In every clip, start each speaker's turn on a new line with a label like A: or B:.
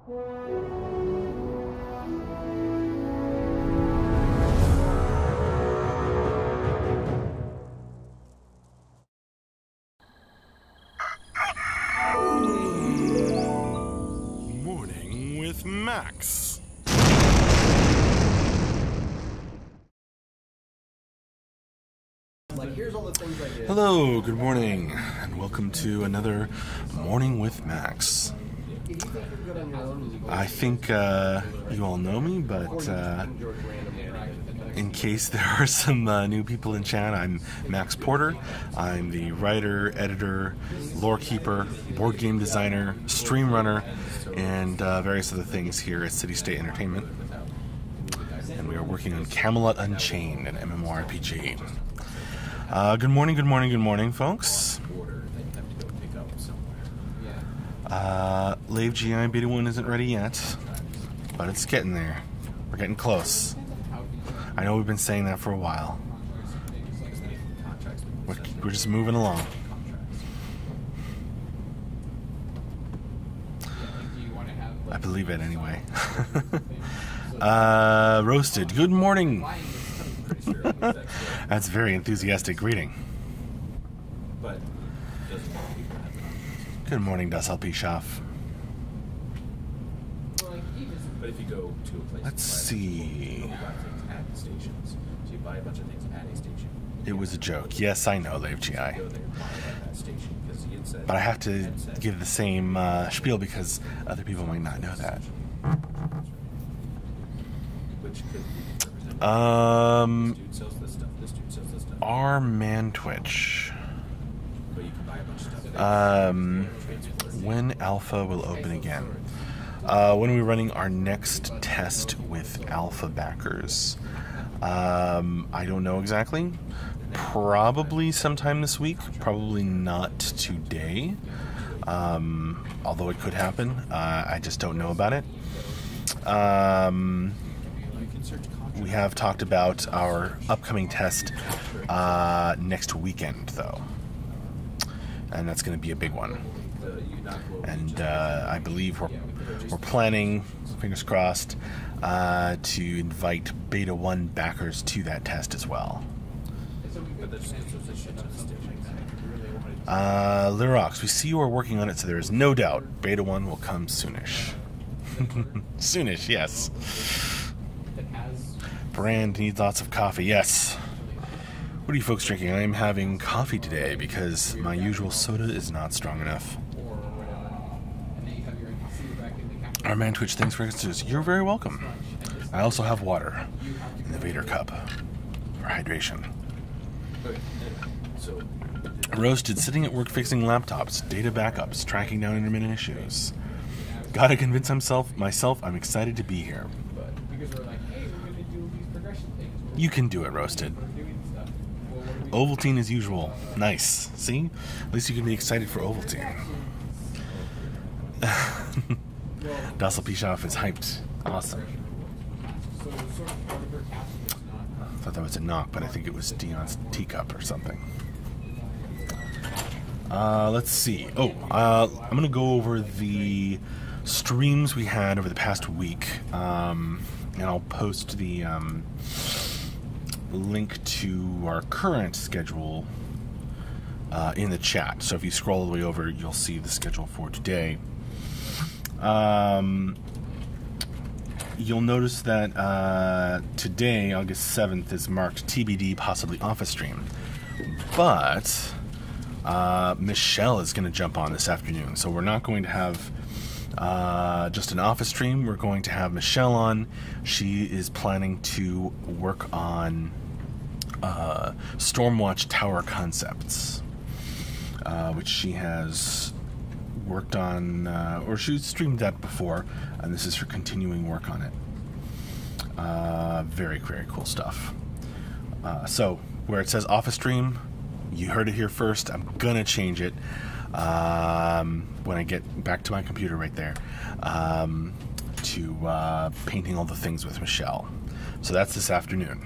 A: Morning with Max. Hello, good morning, and welcome to another Morning with Max. I think you all know me, but in case there are some new people in chat, I'm Max Porter. I'm the writer, editor, lore keeper, board game designer, stream runner, and various other things here at City State Entertainment. And we are working on Camelot Unchained, an MMORPG. Good morning, folks. Lave GI Beta 1 isn't ready yet, but it's getting there. We're getting close. I know we've been saying that for a while. We're just moving along. I believe it anyway. Roasted. Good morning. That's a very enthusiastic greeting. Good morning, Das LP Schaff. Let's see. It was a joke. Yes, I know, Lave GI. But I have to give the same spiel because other people might not know that. Our man Twitch. When Alpha will open again? When are we running our next test with Alpha backers? I don't know exactly. Probably sometime this week. Probably not today. Although it could happen. I just don't know about it. We have talked about our upcoming test next weekend, though. And that's going to be a big one. And I believe we're planning, fingers crossed, to invite Beta 1 backers to that test as well. Lyrox, we see you are working on it, so there is no doubt Beta 1 will come soonish. Soonish, yes. Brand needs lots of coffee, yes. What are you folks drinking? I am having coffee today because my usual soda is not strong enough. Our man Twitch, thanks for this. You're very welcome. I also have water in the Vader cup for hydration. Roasted, sitting at work fixing laptops, data backups, tracking down intermittent issues. Gotta convince myself I'm excited to be here. You can do it, Roasted. Ovaltine as usual. Nice. See? At least you can be excited for Ovaltine. Dassel Pishoff is hyped. Awesome. I thought that was a knock, but I think it was Dion's teacup or something. Let's see. I'm going to go over the streams we had over the past week. And I'll post the link to our current schedule in the chat. So if you scroll all the way over, you'll see the schedule for today. You'll notice that today, August 7th, is marked TBD, possibly office stream. But Michelle is going to jump on this afternoon. So we're not going to have just an office stream. We're going to have Michelle on. She is planning to work on Stormwatch Tower concepts, which she has worked on, or she streamed that before, and this is her continuing work on it. Very, very cool stuff. So where it says office stream, you heard it here first. I'm gonna change it when I get back to my computer right there to painting all the things with Michelle. So that's this afternoon,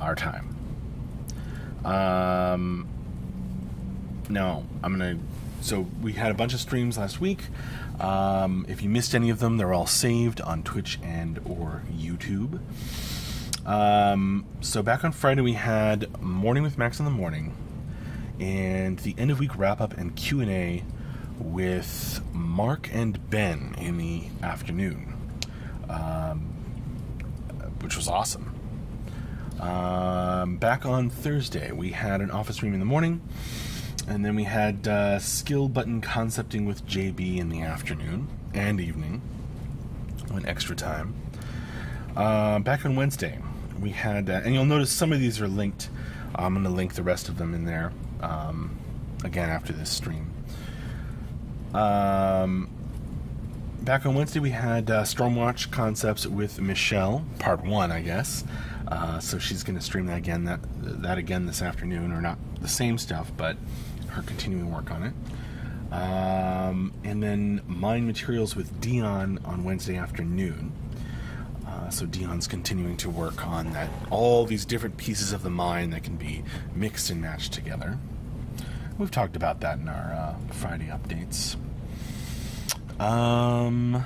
A: our time. Now I'm gonna So we had a bunch of streams last week. If you missed any of them, they're all saved on Twitch and or YouTube. So back on Friday we had Morning with Max in the morning, and the end of week wrap up and Q&A with Mark and Ben in the afternoon, which was awesome. Back on Thursday we had an office stream in the morning, and then we had skill button concepting with JB in the afternoon and evening, one extra time. Back on Wednesday we had, and you'll notice some of these are linked. I'm going to link the rest of them in there again after this stream. Back on Wednesday we had Stormwatch Concepts with Michelle, part 1, I guess. So she's going to stream that again this afternoon, or not the same stuff, but her continuing work on it. And then Mind Materials with Dion on Wednesday afternoon. So Dion's continuing to work on that, all these different pieces of the mind that can be mixed and matched together. We've talked about that in our Friday updates. Back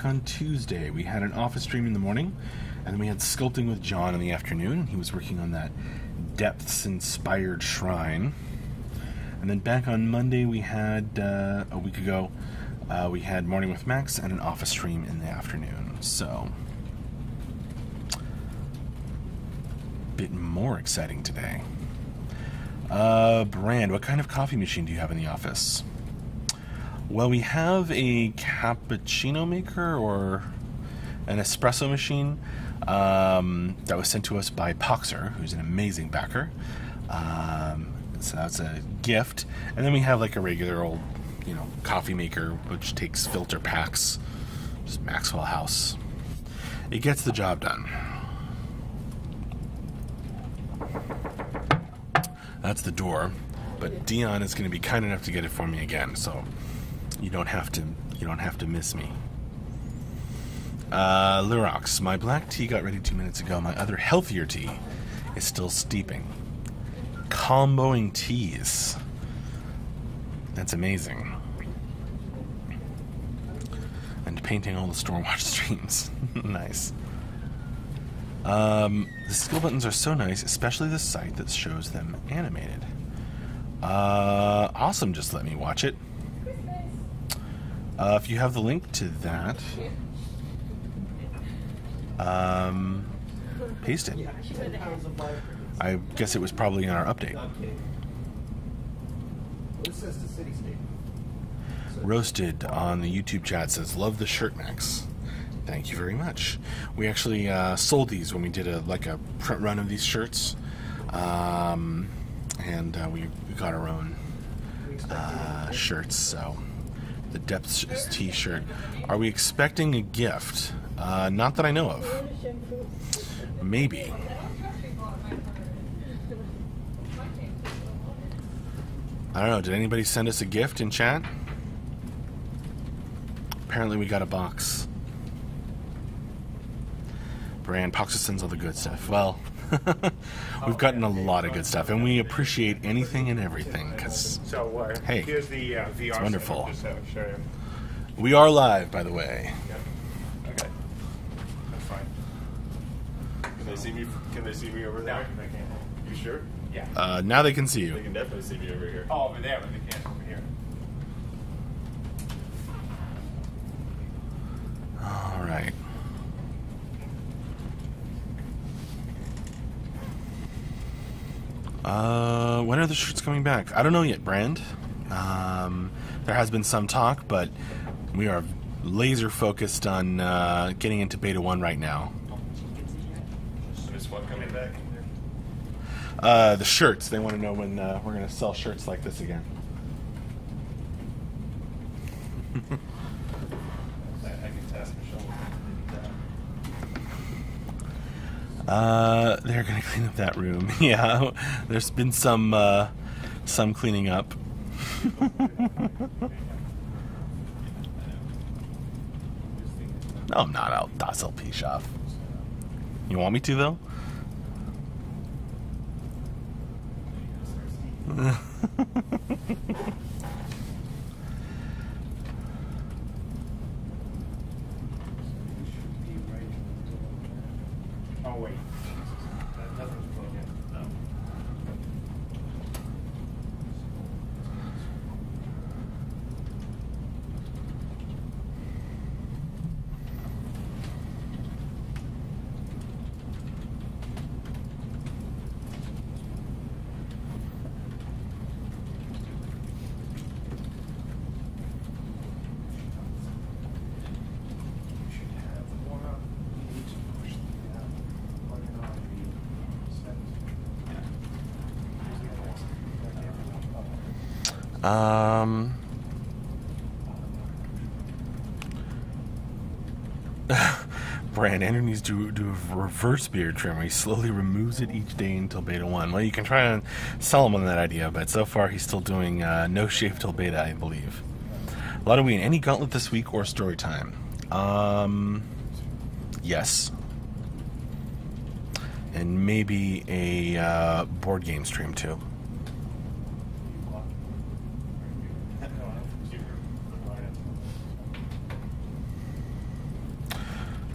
A: on Tuesday, we had an office stream in the morning, and then we had sculpting with John in the afternoon. He was working on that depths-inspired shrine. And then back on Monday, we had, a week ago, we had Morning with Max and an office stream in the afternoon. So, a bit more exciting today. Brand, what kind of coffee machine do you have in the office? Well, we have a cappuccino maker, or an espresso machine that was sent to us by Poxer, who's an amazing backer. So that's a gift. And then we have like a regular old, coffee maker, which takes filter packs. Just Maxwell House. It gets the job done. That's the door, but Dion is going to be kind enough to get it for me again, so you don't have to miss me. Lyrox, my black tea got ready 2 minutes ago. My other healthier tea is still steeping. Comboing teas. That's amazing. And painting all the Stormwatch streams. Nice. The skill buttons are so nice, especially the site that shows them animated. Awesome, just let me watch it. If you have the link to that, paste it. I guess it was probably in our update. Roasted on the YouTube chat says, love the shirt, Max. Thank you very much. We actually sold these when we did a print run of these shirts, and we got our own shirts. So the Depths t-shirt. Are we expecting a gift? Not that I know of. Maybe. I don't know. Did anybody send us a gift in chat? Apparently we got a box. Brand Poxer sends all the good stuff. Well, we've gotten a lot of good stuff, and we appreciate anything and everything, because, hey,
B: here's the VR,
A: it's wonderful.
B: So show you.
A: We are live, by the way.
B: Yep. Okay. That's fine. Can they see me over there? No, they can't. You sure? Yeah.
A: Now they can see
B: They
A: you.
B: can definitely see me over here. Oh, over there, but they can't over here.
A: All right. When are the shirts coming back? I don't know yet, Brand. There has been some talk, but we are laser focused on getting into Beta 1 right now.
B: Is what coming back?
A: The shirts. They want to know when we're going to sell shirts like this again.
B: I can task Michelle.
A: They're going to clean up that room. Yeah, there's been some cleaning up. No, I'm not. I'll LP off. You want me to, though?
B: Oh wait, nothing's plugged in. No.
A: Brand, Andrew needs to do a reverse beard trim where he slowly removes it each day until beta 1. Well, you can try and sell him on that idea, but so far he's still doing no shave till beta, I believe. Halloween, any gauntlet this week or story time? Yes. And maybe a board game stream too.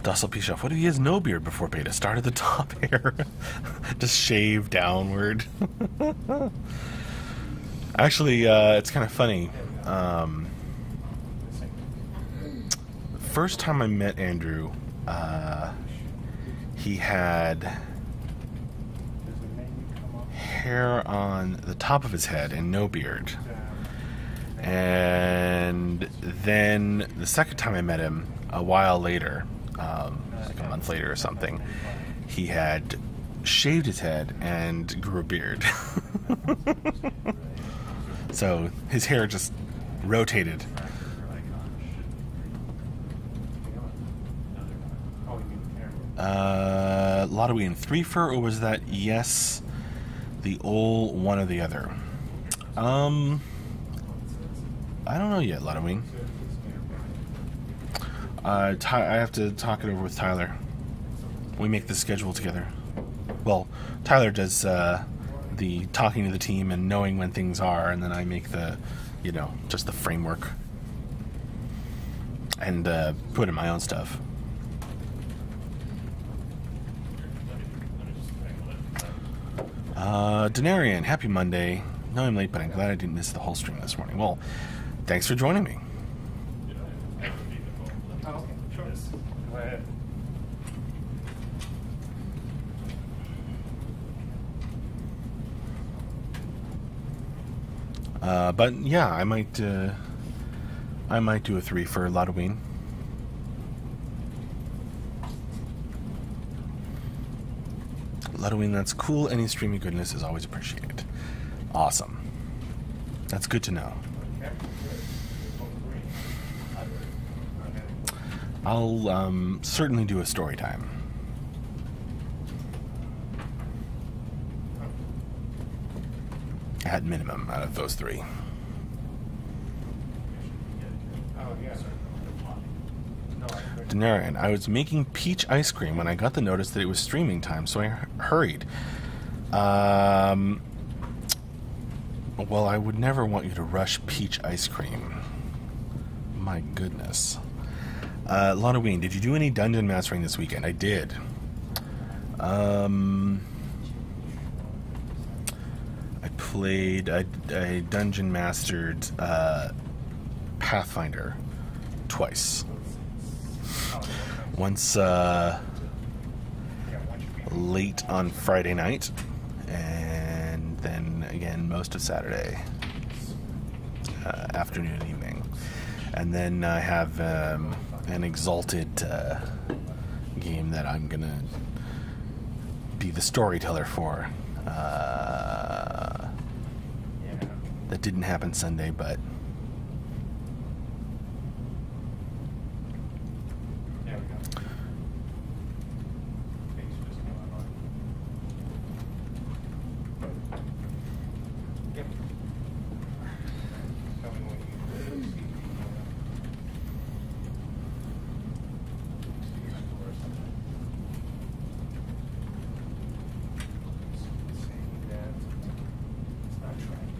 A: Dussel Pishoff, what if he has no beard before beta? Start at the top hair. Just shave downward. Actually, it's kind of funny. First time I met Andrew, he had hair on the top of his head and no beard. And then the second time I met him, a while later, like a month later or something, he had shaved his head and grew a beard. So his hair just rotated. Halloween 3 fur, or was that yes, the old one or the other? I don't know yet, Halloween. I have to talk it over with Tyler. We make the schedule together. Well, Tyler does the talking to the team and knowing when things are, and then I make the, just the framework and put in my own stuff. Denarian, happy Monday. No, I'm late, but I'm glad I didn't miss the whole stream this morning. Well, thanks for joining me.
B: Go ahead.
A: But yeah, I might do a 3 for Halloween. Halloween, that's cool. Any streaming goodness is always appreciated. Awesome. That's good to know. I'll certainly do a story time. At minimum, out of those 3. Denarian, I was making peach ice cream when I got the notice that it was streaming time, so I hurried. Well, I would never want you to rush peach ice cream. My goodness. Halloween, did you do any dungeon mastering this weekend? I did. I played, I dungeon mastered Pathfinder twice. Once late on Friday night, and then again most of Saturday afternoon and evening. And then I have an Exalted game that I'm gonna be the storyteller for. That didn't happen Sunday, but
B: There we go. Yep. Tell me when you saying that it's not trying.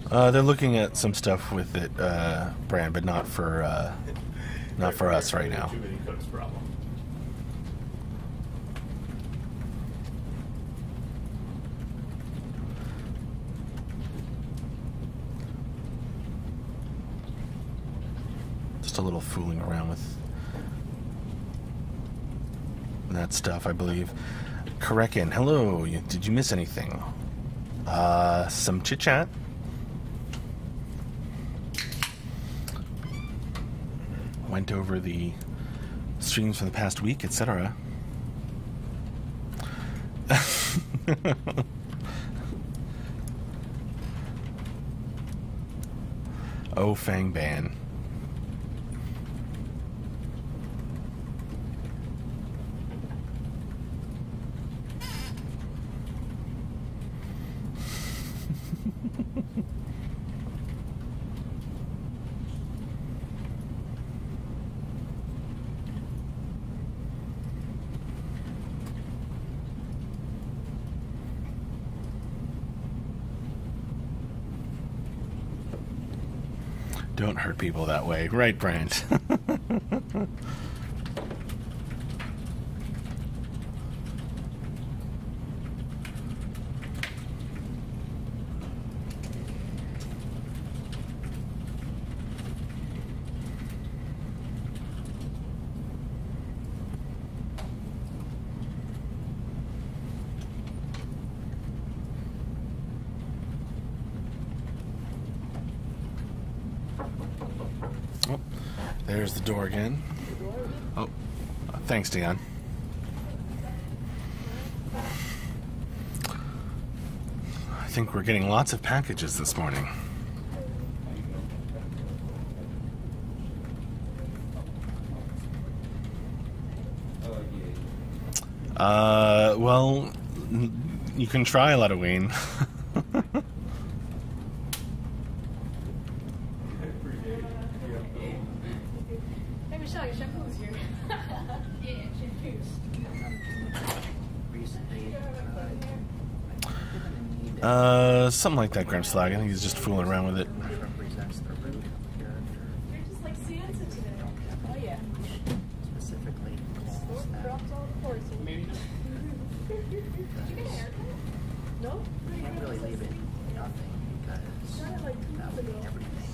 A: They're looking at some stuff with it, Brand, but not for us right now.
B: Too many cooks problem.
A: Just a little fooling around with that stuff, I believe. Korekin, hello. Did you miss anything? Some chit chat. Went over the streams for the past week, etc. Oh, Fang Ban. Don't hurt people that way. Right, Brent? Oh, there's the door again. Oh, thanks, Dion. I think we're getting lots of packages this morning. Well, you can try Halloween. Something like that, Grimslag. I think he's just fooling around with it.
C: You're just like Santa today. Oh yeah.
D: Specifically calls that.
C: Dropped all the force. Maybe not. Did you get a haircut? No?
D: You can't really leave it nothing because that would be everything.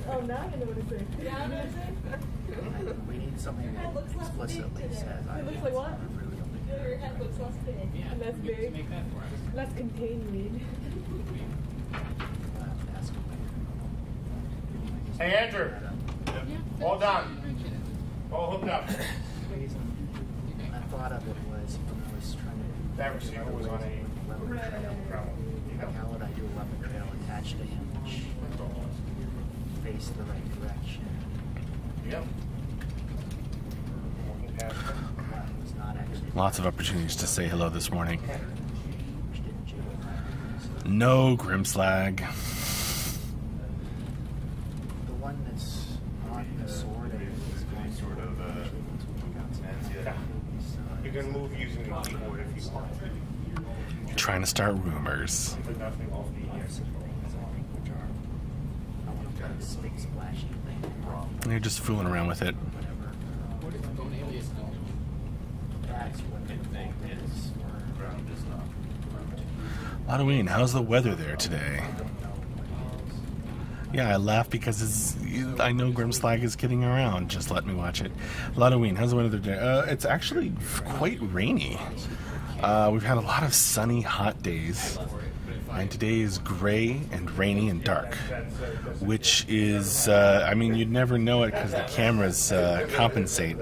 C: Oh, now I know what to say. Yeah, I know what to say.
D: We need something that explicitly says I
C: It looks like what?
D: really only
C: Your head looks less big.
B: Yeah,
C: And less
B: you
C: big.
B: make that for us.
C: Less contained.
D: ask
B: Hey, Andrew. All done. All hooked up.
D: The reason I thought of it was when I was trying to
B: That receiver was on a
D: leopard trail. How would I do a leopard trail attached to him which face the right direction?
B: Yep.
D: That was not actually
A: Lots of opportunities to say hello this morning.
D: which didn't jiggle.
A: No, Grimslag.
D: The one that's on the sword is going
B: Sort of, you can move using the keyboard if you want.
A: Trying to start rumors.
B: But nothing off the
D: I want to put this big splashy thing.
A: You're just fooling around with it.
D: Whatever. That's what the thing is.
A: Halloween, how's the weather there today? Yeah, I laugh because I know Grimslag is kidding around. Just let me watch it. Halloween, how's the weather today? It's actually quite rainy. We've had a lot of sunny, hot days. And today is gray and rainy and dark. Which is, I mean, you'd never know it because the cameras compensate.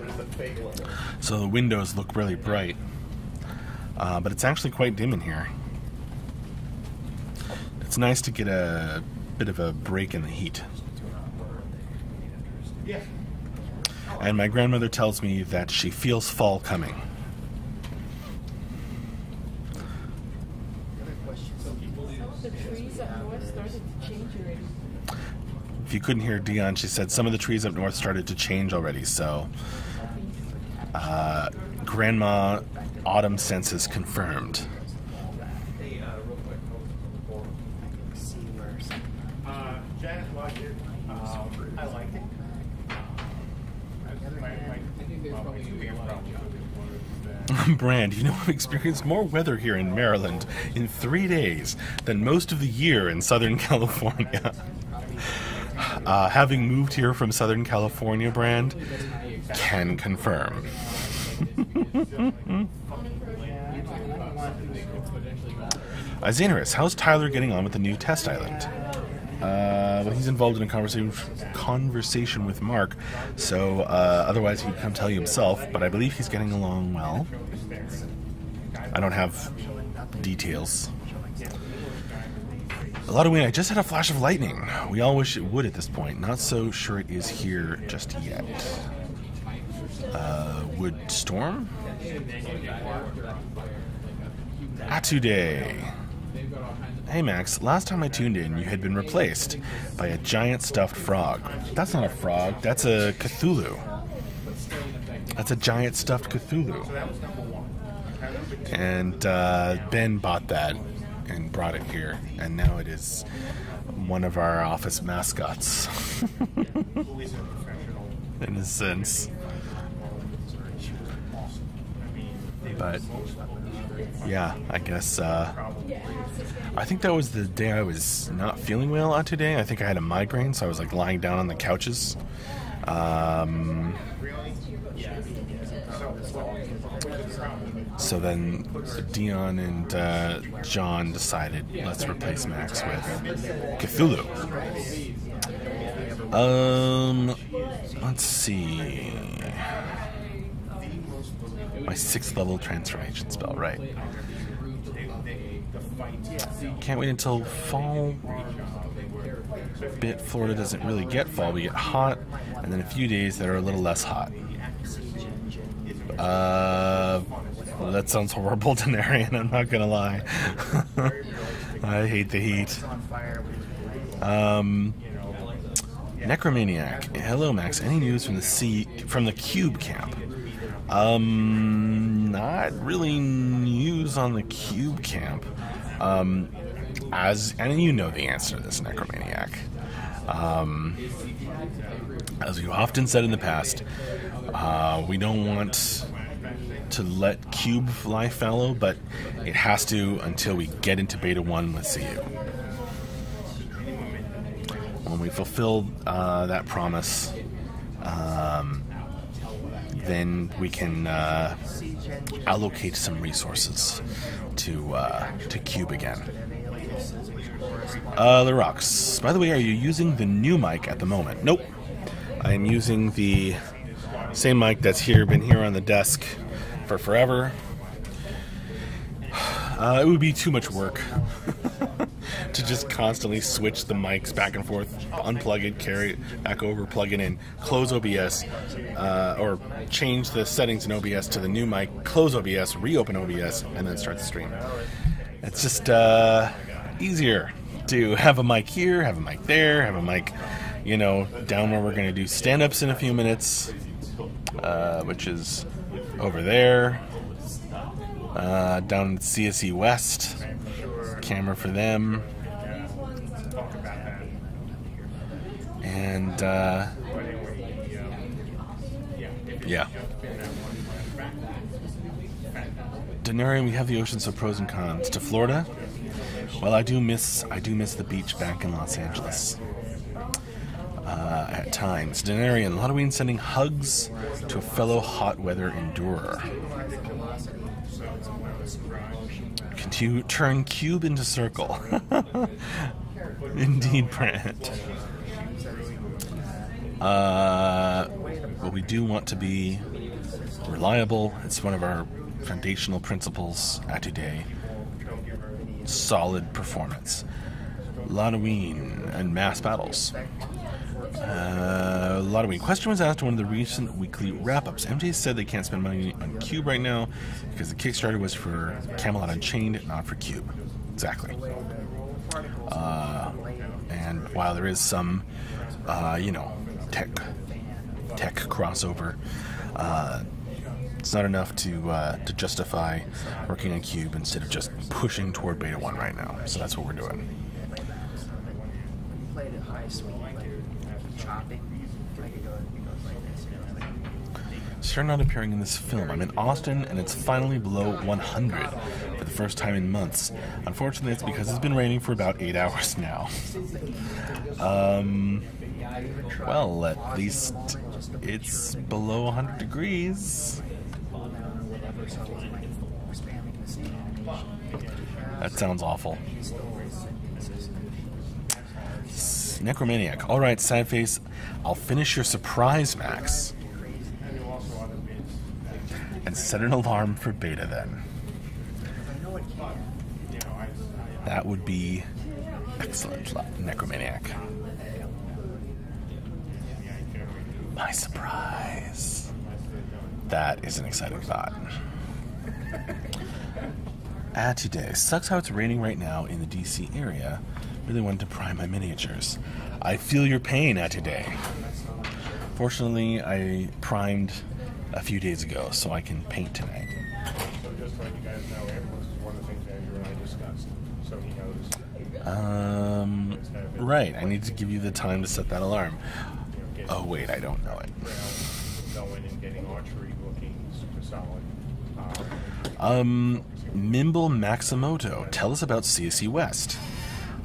A: So the windows look really bright. But it's actually quite dim in here. It's nice to get a bit of a break in the heat. And my grandmother tells me that she feels fall coming.
C: Some of the trees up north started to change already.
A: If you couldn't hear Dion, she said some of the trees up north started to change already. So, Grandma autumn senses confirmed. Brand, you know, I've experienced more weather here in Maryland in 3 days than most of the year in Southern California. Having moved here from Southern California, Brand, can confirm. Xanaris, how's Tyler getting on with the new test island? Well, he's involved in a conversation with Mark, so otherwise he'd come tell you himself, but I believe he's getting along well. I don't have details. A lot of wind. I just had a flash of lightning. We all wish it would at this point. Not so sure it is here just yet. Would storm? Today. Hey Max, last time I tuned in, you had been replaced by a giant stuffed frog. That's not a frog, that's a Cthulhu. That's a giant stuffed Cthulhu. And Ben bought that and brought it here, and now it is one of our office mascots. In a sense. But yeah, I guess I think that was the day I was not feeling well today. I think I had a migraine, so I was like lying down on the couches. So then Dion and John decided, let's replace Max with Cthulhu. Let's see. My 6th level transformation spell, right. Can't wait until fall. Florida doesn't really get fall. We get hot, and then a few days that are a little less hot. Well, that sounds horrible, Denarian, I'm not gonna lie. I hate the heat. Necromaniac. Hello, Max. Any news from the Cube camp? Not really news on the Cube camp. And you know the answer to this, Necromaniac. As we've often said in the past, we don't want to let Cube fly fallow, but it has to until we get into Beta 1 with CU. When we fulfill that promise, then we can allocate some resources to Cube again. The rocks. By the way, are you using the new mic at the moment? Nope. I'm using the same mic that's been here on the desk for forever. It would be too much work to just constantly switch the mics back and forth, unplug it, carry it back over, plug it in, close OBS, or change the settings in OBS to the new mic, close OBS, reopen OBS, and then start the stream. It's just easier to have a mic here, have a mic there, have a mic, down where we're going to do stand-ups in a few minutes, which is over there, down at CSE West, camera for them, and yeah. Denarian, we have the ocean, so pros and cons. To Florida? Well, I do miss the beach back in Los Angeles. At times. Denarian, Halloween sending hugs to a fellow hot weather endurer. Continue turn cube into circle. Indeed, Brent. But we do want to be reliable. It's one of our foundational principles at today. Solid performance. Halloween and mass battles. Halloween. Question was asked in one of the recent weekly wrap-ups. MJ said they can't spend money on Cube right now because the Kickstarter was for Camelot Unchained, not for Cube. Exactly. And while there is some, tech crossover, it's not enough to justify working on Cube instead of just pushing toward Beta 1 right now. So that's what we're doing. are not appearing in this film. I'm in Austin, and it's finally below 100 for the first time in months. Unfortunately, it's because it's been raining for about 8 hours now. Well, at least it's below 100 degrees. That sounds awful. Necromaniac. Alright, sad face. I'll finish your surprise, Max. And set an alarm for beta then. That would be excellent, Necromaniac. My surprise. That is an exciting thought. Today. Sucks how it's raining right now in the DC area. Really wanted to prime my miniatures. I feel your pain, today. Fortunately, I primed a few days ago, so I can paint tonight.
B: So just to let you guys know, ambulance is one of the things Andrew and I discussed. So he knows.
A: Right. I need to give you the time to set that alarm. Oh, wait, I don't know it.
B: Going and getting archery looking super
A: Mimble
B: solid.
A: Maximoto, tell us about CSE West.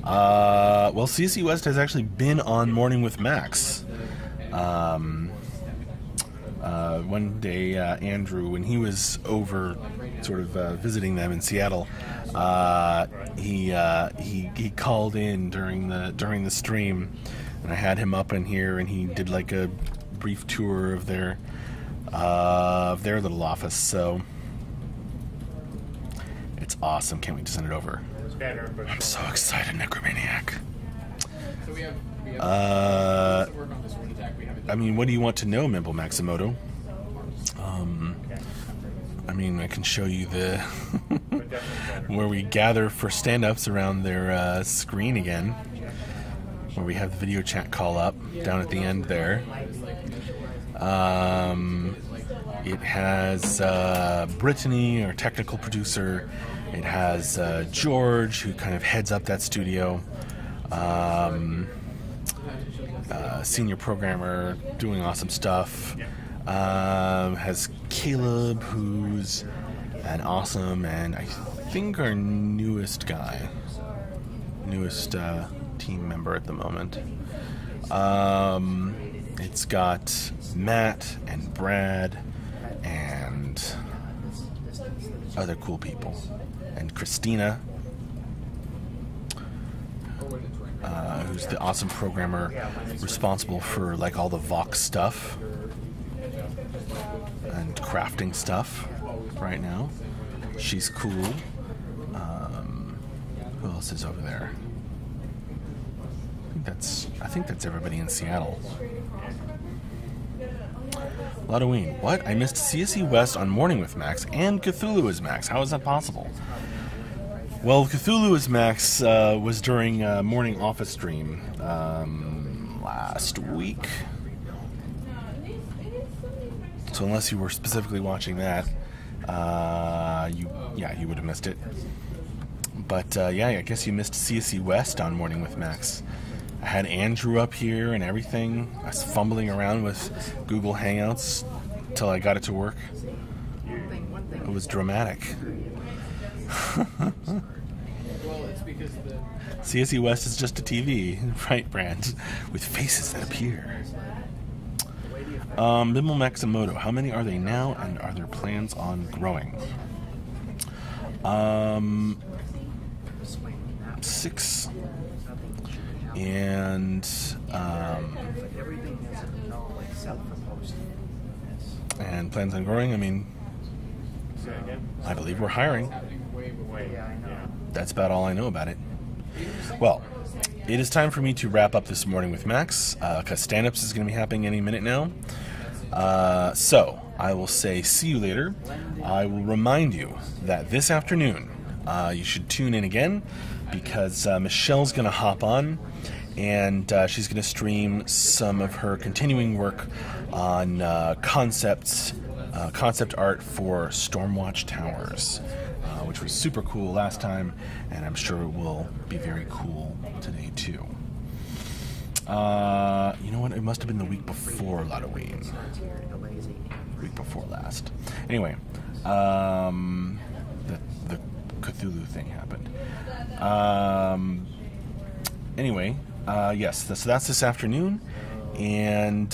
A: Well, CSE West has actually been on Morning with Max. One day, Andrew, when he was over sort of visiting them in Seattle, he called in during the stream, and I had him up in here, and he did like a brief tour of their little office. So it's awesome. Can't wait to send it over. I'm so excited, Necromaniac.
C: So we have some work on this one attack. We haven't done.
A: I mean, what do you want to know, Mimble Maximoto? I mean, I can show you the where we gather for stand-ups around their screen again, where we have the video chat call up down at the end there. It has Brittany, our technical producer. It has George, who kind of heads up that studio. Senior programmer doing awesome stuff. Has Caleb, who's an awesome, and I think our newest team member at the moment. It's got Matt and Brad and other cool people, and Christina, who's the awesome programmer responsible for like all the Vox stuff and crafting stuff right now. She's cool. Who else is over there? I think that's everybody in Seattle. Halloween. What? I missed CSE West on Morning with Max and Cthulhu is Max. How is that possible? Well, Cthulhu is Max was during morning office stream last week. So unless you were specifically watching that, you would have missed it. But I guess you missed CSE West on Morning with Max. I had Andrew up here and everything. I was fumbling around with Google Hangouts until I got it to work. It was dramatic.
C: Well, it's because the
A: CSE West is just a TV, right, Brand, with faces that appear. Mimble Maximoto, how many are they now, and are there plans on growing? 6. And plans on growing. I mean, I believe we're hiring. That's about all I know about it. Well, it is time for me to wrap up this morning with Max, because stand-ups is going to be happening any minute now. So I will say see you later. I will remind you that this afternoon you should tune in again, because Michelle's going to hop on, and she's going to stream some of her continuing work on concept art for Stormwatch Towers, which was super cool last time, and I'm sure it will be very cool today too. You know what? It must have been the week before Halloween. week before last. Anyway, the Cthulhu thing happened. Anyway, yes, so that's this afternoon, and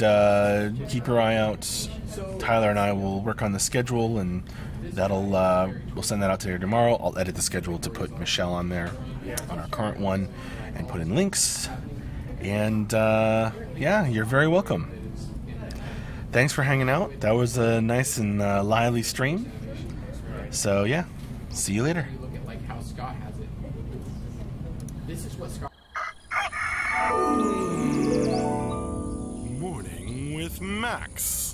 A: keep your eye out. Tyler and I will work on the schedule, and that'll we'll send that out today or tomorrow. I'll edit the schedule to put Michelle on there, on our current one, and put in links. And yeah, you're very welcome. Thanks for hanging out. That was a nice and lively stream. So yeah, see you later.
C: You look at like how Scott has it. This is what Scott.
A: Morning with Max.